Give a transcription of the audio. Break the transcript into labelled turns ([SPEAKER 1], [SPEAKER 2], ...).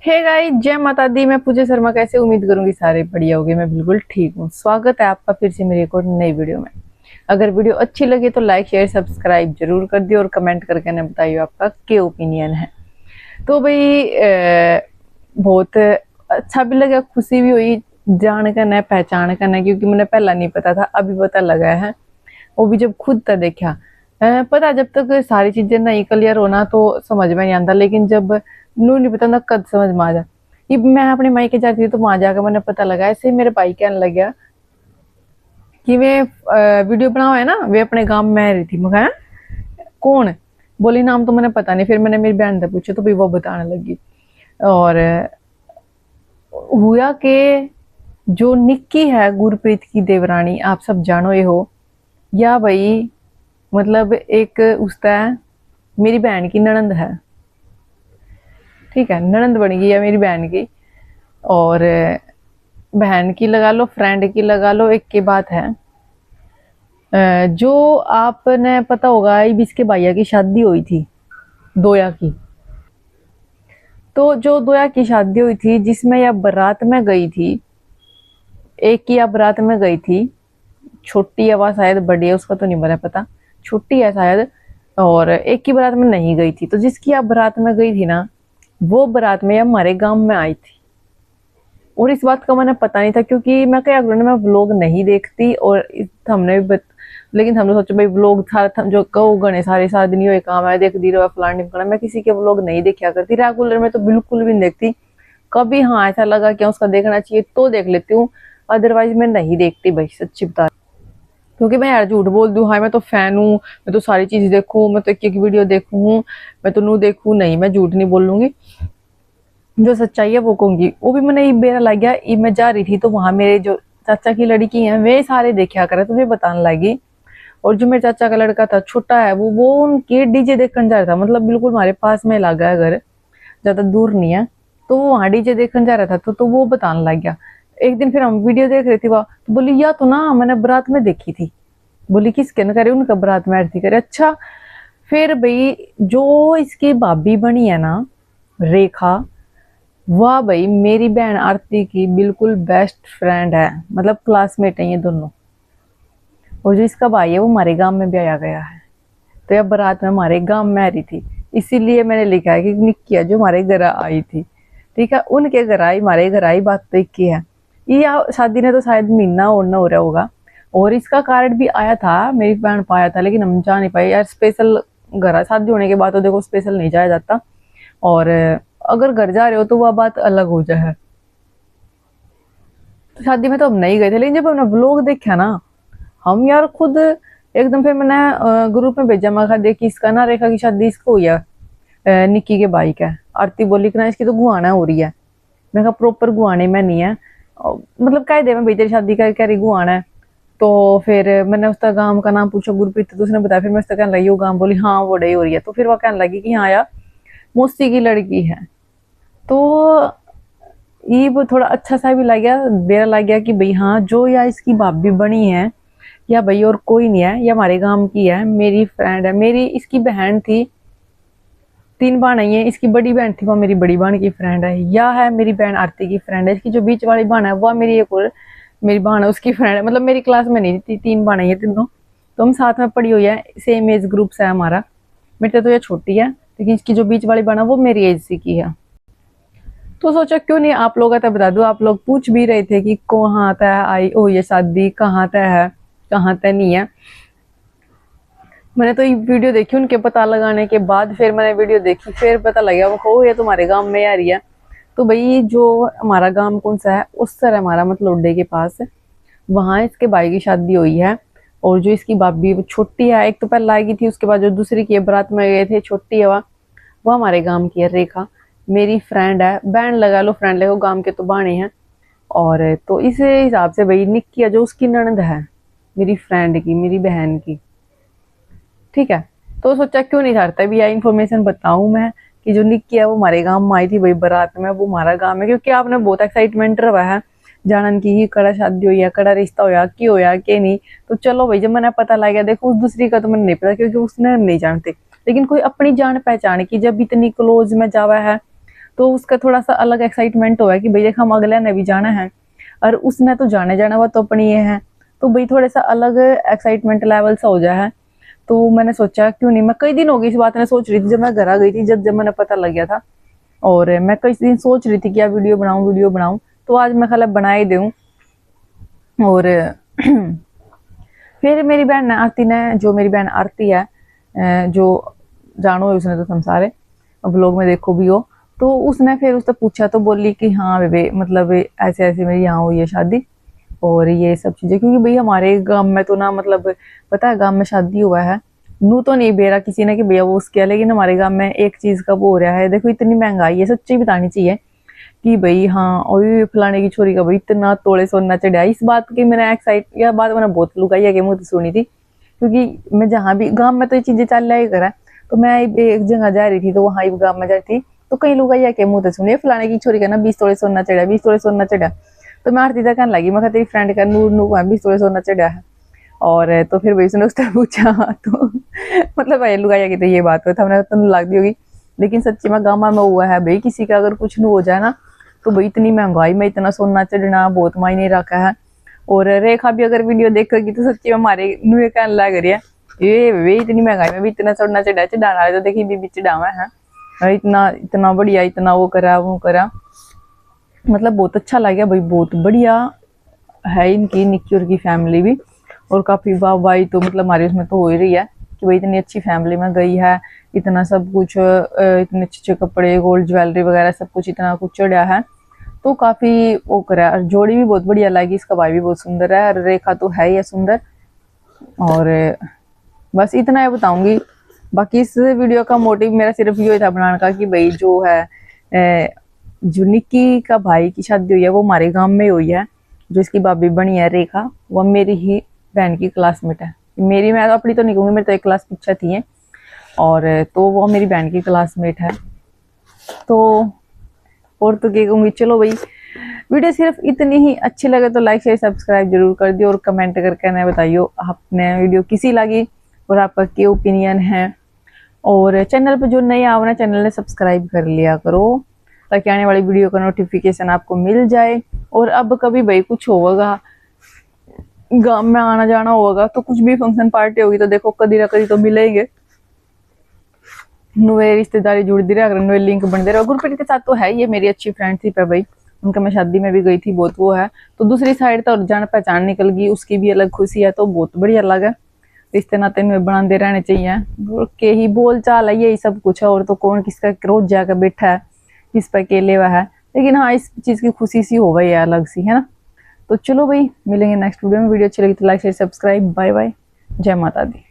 [SPEAKER 1] Hey guys, जय माता दी। मैं पूजा शर्मा। कैसे उम्मीद करूंगी सारे बढ़िया होगे। मैं बिल्कुल ठीक हूँ। स्वागत है आपका फिर से मेरी एक और नई वीडियो में। अगर वीडियो अच्छी लगे तो लाइक शेयर सब्सक्राइब जरूर कर दियो और कमेंट करके ना बताइए आपका क्या ओपिनियन है। तो भाई बहुत अच्छा भी लगा, खुशी भी हुई जान कर न पहचान कर न, क्योंकि मुझे पहला नहीं पता था, अभी पता लगा है। वो भी जब खुद था देखा। पता जब तक सारी चीजें नहीं क्लियर होना तो समझ में नहीं आता, लेकिन जब नू नहीं पता ना कद समझ में आ जा। ये मैं अपने मायके जाती थी तो वहां जाकर मैंने पता लगा। ऐसे ही मेरे भाई कहने लग गया कि वे वीडियो बनाओ है ना, वे अपने गांव में रही थी। मैं कहा, कौन? बोली नाम तो मैंने पता नहीं। फिर मैंने मेरी बहन से पूछा तो भी वो बताने लगी। और हुआ कि जो निक्की है गुरप्रीत की देवरानी, आप सब जानो ये हो या भाई, मतलब एक उसका मेरी बहन की ननंद है। ठीक है, ननंद बन गई है मेरी बहन की। और बहन की लगा लो, फ्रेंड की लगा लो, एक की बात है। जो आपने पता होगा इसके भैया की शादी हुई थी, दोया की। तो जो दोया की शादी हुई थी जिसमें यह बारात में गई थी, एक की या बारात में गई थी। छोटी है वह, शायद बड़ी है, उसका तो नहीं मेरा पता। छोटी है शायद। और एक की बारात में नहीं गई थी। तो जिसकी आप बारात में गई थी ना, वो बारात में हमारे गांव में आई थी। और इस बात का मैंने पता नहीं था, क्योंकि मैं क्या करूँ, मैं व्लॉग नहीं देखती। और हमने भी लेकिन हमने सोचा भाई व्लॉग था जो कहो गणे सारे सारा दिन ये काम है, देख दी रहा फलानी करना। मैं किसी के व्लॉग नहीं देखा करती रेगुलर में, तो बिल्कुल भी नहीं देखती। कभी हाँ ऐसा लगा कि उसका देखना चाहिए तो देख लेती हूँ, अदरवाइज मैं नहीं देखती भाई, सच्ची बता। क्योंकि मैं यार झूठ बोल दूं, हाँ मैं तो फैन हूँ, मैं तो सारी चीज देखूं, मैं तो एक एक वीडियो देखूं, मैं तो नू देखूं, नहीं मैं झूठ नहीं बोलूंगी। जो सच्चाई है वो कहूंगी। वो भी मैंने बेरा लग गया, मैं जा रही थी तो वहां मेरे जो चाचा की लड़की है वे सारे देखा करे, तो वे बताने लगी। और जो मेरे चाचा का लड़का था छोटा है, वो उनके डीजे देखने जा रहा था। मतलब बिल्कुल हमारे पास में लगा है घर, ज्यादा दूर नहीं है। तो वो वहां डीजे देखने जा रहा था, तो वो बताने लग गया। एक दिन फिर हम वीडियो देख रहे थे वह, तो बोली या तो ना मैंने बारात में देखी थी। बोली किसके न करे, उनका बारात में आरती करे। अच्छा। फिर भाई जो इसकी भाभी बनी है ना, रेखा, वाह भाई मेरी बहन आरती की बिल्कुल बेस्ट फ्रेंड है, मतलब क्लासमेट है ये दोनों। और जो इसका भाई है वो हमारे गांव में भी आया गया है। तो यह बारात में हमारे गांव में आ रही थी, इसीलिए मैंने लिखा है कि निक्किया जो हमारे घर आई थी। ठीक है, उनके घर आई, हमारे घर आई, बात तो एक ही है। ये शादी ने तो शायद महीना और न हो रहा होगा। और इसका कार्ड भी आया था, मेरी बहन पाया था, लेकिन हम जा नहीं पाए यार। स्पेशल घर शादी होने के बाद तो देखो स्पेशल नहीं जाया जाता। और अगर घर जा रहे हो तो वह बात अलग हो जाए। तो शादी में तो हम नहीं गए थे, लेकिन जब हमने व्लॉग देखा ना, हम यार खुद एकदम। फिर मैंने ग्रुप में भेजा, मैं कहा देखी इसका ना, रेखा की शादी इसको हुई है, निक्की के भाई का। आरती बोली कि ना इसकी तो गुआना हो रही है। मैं कहा प्रॉपर गुआने में नहीं है, मतलब कायदे में भाई तेरी शादी का कह रही गुआना है। तो फिर मैंने उसका गांव का नाम पूछा, गुरप्रीत, तो उसने बताया। फिर मैं उसका कहने लगी वो गांव, बोली हाँ वो डे हो रही है। तो फिर वो कहने लगी कि हाँ यार मौसी की लड़की है। तो ये वो थोड़ा अच्छा सा भी लग गया, मेरा लग गया कि भाई हाँ जो या इसकी भाभी बनी है या भाई और कोई नहीं है, ये हमारे गांव की है, मेरी फ्रेंड है। मेरी इसकी बहन थी, तीन बहन है ये। इसकी बड़ी बहन थी वो मेरी बड़ी बहन की फ्रेंड है, या है मेरी बहन आरती की फ्रेंड है। इसकी जो बीच वाली बहन है वो मेरी एक और मेरी बहन है उसकी फ्रेंड है। मतलब मेरी क्लास में नहीं थी, तीन बहन है ये तीनों। तो हम साथ में पढ़ी हुई है, सेम एज ग्रुप है हमारा। मेरे से तो ये छोटी है, लेकिन इसकी जो बीच वाली बहन है वो मेरी एज सी की है। तो सोचा क्यों नहीं आप लोग आता बता दो। आप लोग पूछ भी रहे थे कि कहाँ तय आई ओ ये शादी, कहाँ तय है कहाँ तय नहीं है। मैंने तो ये वीडियो देखी उनके पता लगाने के बाद, फिर मैंने वीडियो देखी, फिर पता लगा वो ये तुम्हारे गांव में आ रही है। तो भाई जो हमारा गांव कौन सा है, उस सर हमारा मतलब उड्डे के पास, वहां इसके भाई की शादी हुई है। और जो इसकी भाभी वो छोटी है, एक तो पहले आएगी थी, उसके बाद जो दूसरी की बारात में गए थे, छोटी है वो हमारे गांव की है। रेखा मेरी फ्रेंड है, बहन लगा लो, फ्रेंड लगा, गांव के तो बाणे हैं। और तो इस हिसाब से भाई निक्की है जो उसकी ननद है, मेरी फ्रेंड की, मेरी बहन की। ठीक है। तो सोचा क्यों नहीं करता भी, यह इन्फॉर्मेशन बताऊं मैं कि जो निक्की है वो हमारे गांव में आई थी भाई बारात में, वो हमारा गांव है। क्योंकि आपने बहुत एक्साइटमेंट रहा है जानन की कड़ा शादी हुई है, कड़ा रिश्ता होया की होया के नहीं। तो चलो भाई, जब मैंने पता लग गया, देखो उस दूसरी का तो मैंने नहीं पता क्योंकि उसने नहीं जानते, लेकिन कोई अपनी जान पहचान की जब इतनी क्लोज में जावा है तो उसका थोड़ा सा अलग एक्साइटमेंट हुआ है कि भाई देख हम अगले ने भी जाना है, और उसने तो जाने जाना हुआ तो अपनी ये है, तो भाई थोड़ा सा अलग एक्साइटमेंट लेवल सा हो जाए है। तो मैंने सोचा क्यों नहीं, मैं कई दिन हो गई इस बात ने सोच रही थी, जब मैं घर आ गई थी, जब मैंने पता लग गया था, और मैं कई दिन सोच रही थी कि यार वीडियो बनाऊं, तो आज मैं खाली बना ही दूं। और फिर मेरी बहन आरती ने, जो मेरी बहन आरती है, जो जानो है उसने तो तुम सारे ब्लॉग में देखो भी हो, तो उसने फिर उससे पूछा तो बोली कि हाँ बेबे मतलब ऐसे ऐसे मेरी यहाँ हुई है शादी और ये सब चीजें, क्योंकि भाई हमारे गांव में तो ना मतलब पता है गांव में शादी हुआ है, नू तो नहीं बेरा किसी ने कि भैया वो उसके, लेकिन हमारे गांव में एक चीज का वो हो रहा है, देखो इतनी महंगाई है, सच्ची बतानी चाहिए कि भाई हाँ, और फलाने की छोरी का भाई इतना तोड़े सोना चढ़ा। इस बात की मैंने एक्साइट, यह बात मैंने बहुत लुकाई के मुंह से सुनी थी, क्योंकि मैं जहाँ भी गांव में तो ये चीजें चल रही करा, तो मैं एक जगह जा रही थी, तो वहां गांव में जा रही थी, तो कई लोग के मुंह से सुनिए फलाने की छोरी का ना 20 तोड़े सोना चढ़ा, 20 तोड़े सोना चढ़ा। तो मैं आरती कहने लगी, मैं तेरी फ्रेंड का नूर नू 20 तोड़े सोना चढ़ा है। और तो फिर भाई उसने उससे पूछा तो मतलब भाई लुगाया कि तो ये बात हो, हमने तो लग दी होगी, लेकिन सच्ची में गाँव में हुआ है भाई, किसी का अगर कुछ नहीं हो जाए ना, तो भाई इतनी महंगाई में इतना सोना चढ़ना बहुत मायने रखा है। और रेखा भी अगर वीडियो देखेगी तो सच्ची में हमारे नुए कहने लग रही है, ये वे इतनी महंगाई में भी इतना सोना चढ़ा, चढ़ाना तो देखी बीबी चढ़ावा है, इतना इतना बढ़िया, इतना वो करा, मतलब बहुत अच्छा लगा भाई, बहुत बढ़िया है इनकी निक्की और की फैमिली भी। और काफी वाहवाही तो मतलब हमारे उसमें तो हो ही रही है कि भाई इतनी अच्छी फैमिली में गई है, इतना सब कुछ, इतने अच्छे अच्छे कपड़े, गोल्ड ज्वेलरी वगैरह सब कुछ इतना कुछ चढ़ा है, तो काफी वो करा है। और जोड़ी भी बहुत बढ़िया लगी, इसका भाई भी बहुत सुंदर है, और रेखा तो है ही सुंदर। और बस इतना ही बताऊंगी, बाकी इस वीडियो का मोटिव मेरा सिर्फ ये था बनाने का कि भाई जो है जो निक्की का भाई की शादी हुई है वो हमारे गांव में हुई है, जो इसकी भाभी बनी है रेखा, वो मेरी ही बहन की क्लासमेट है। मेरी, मैं अपनी तो नहीं कहूँगी, मेरे तो एक क्लास पीछे थी है, और तो वो मेरी बहन की क्लासमेट है। तो और तो क्या कहूँगी, चलो भाई वीडियो सिर्फ इतनी ही, अच्छी लगे तो लाइक शेयर सब्सक्राइब जरूर कर दियो, और कमेंट करके ना बताइयो आपने वीडियो किसी लगी और आपका क्या ओपिनियन है। और चैनल पर जो नए आओ ना, चैनल ने सब्सक्राइब कर लिया करो, ताकि आने वाली वीडियो का नोटिफिकेशन आपको मिल जाए। और अब कभी भाई कुछ होगा, गांव में आना जाना होगा, तो कुछ भी फंक्शन पार्टी होगी, तो देखो कदी ना कदी तो मिलेंगे, नुए रिश्तेदारी जुड़ती रहा, नुए लिंक बनते रहे। गुरप्रीत के साथ तो है, ये मेरी अच्छी फ्रेंड थी पे भाई, उनका मैं शादी में भी गई थी, बहुत वो है। तो दूसरी साइड तो जान पहचान निकल गई, उसकी भी अलग खुशी है, तो बहुत बढ़िया लगा। रिश्ते नाते में बनाते रहने चाहिए, के ही बोल चाल है, यही सब कुछ है। और तो कौन किसका रोज जाकर बैठा है, किस पर अकेले हुआ है, लेकिन हाँ इस चीज की खुशी सी हो गई है अलग सी, है ना। तो चलो भाई मिलेंगे नेक्स्ट वीडियो में। वीडियो अच्छी लगी तो like share subscribe, bye bye, जय माता दी।